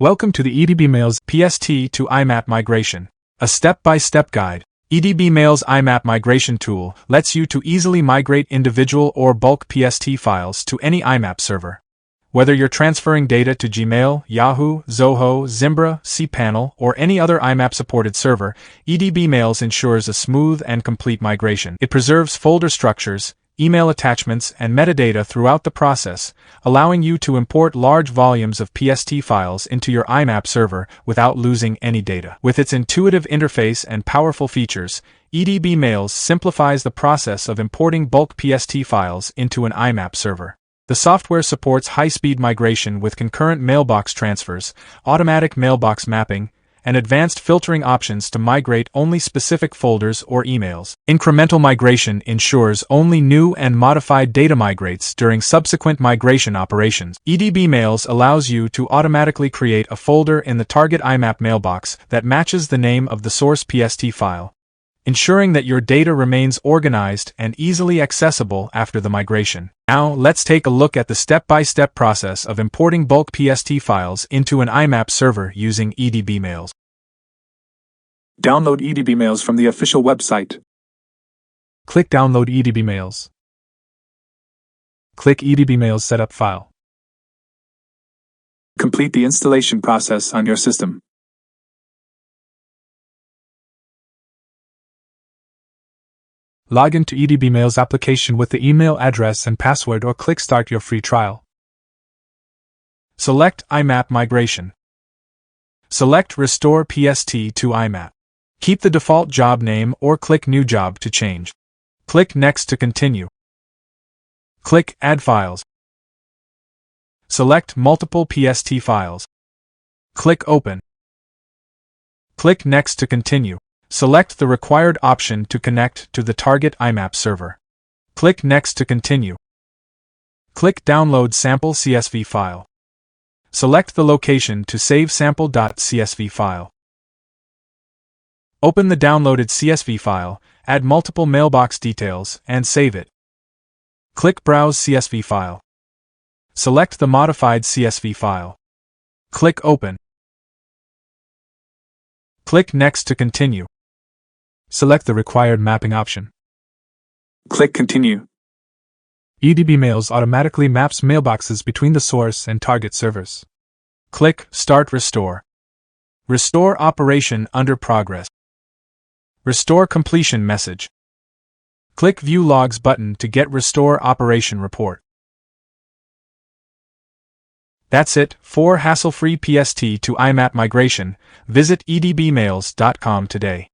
Welcome to the EdbMails PST to IMAP migration, a step-by-step guide. EdbMails IMAP Migration tool lets you to easily migrate individual or bulk PST files to any IMAP server. Whether you're transferring data to Gmail, Yahoo, Zoho, Zimbra, cPanel, or any other IMAP-supported server, EdbMails ensures a smooth and complete migration. It preserves folder structures, email attachments, and metadata throughout the process, allowing you to import large volumes of PST files into your IMAP server without losing any data. With its intuitive interface and powerful features, EdbMails simplifies the process of importing bulk PST files into an IMAP server. The software supports high-speed migration with concurrent mailbox transfers, automatic mailbox mapping, and advanced filtering options to migrate only specific folders or emails. Incremental migration ensures only new and modified data migrates during subsequent migration operations. EdbMails allows you to automatically create a folder in the target IMAP mailbox that matches the name of the source PST file, ensuring that your data remains organized and easily accessible after the migration. Now, let's take a look at the step-by-step process of importing bulk PST files into an IMAP server using EdbMails. Download EdbMails from the official website. Click Download EdbMails. Click EdbMails Setup File. Complete the installation process on your system. Log into EdbMails application with the email address and password or click Start your free trial. Select IMAP Migration. Select Restore PST to IMAP. Keep the default job name or click New Job to change. Click Next to continue. Click Add Files. Select multiple PST files. Click Open. Click Next to continue. Select the required option to connect to the target IMAP server. Click Next to continue. Click Download Sample CSV file. Select the location to save sample.csv file. Open the downloaded CSV file, add multiple mailbox details, and save it. Click Browse CSV file. Select the modified CSV file. Click Open. Click Next to continue. Select the required mapping option. Click Continue. EdbMails automatically maps mailboxes between the source and target servers. Click Start Restore. Restore operation under progress. Restore completion message. Click View Logs button to get Restore operation report. That's it for hassle-free PST to IMAP migration. Visit edbmails.com today.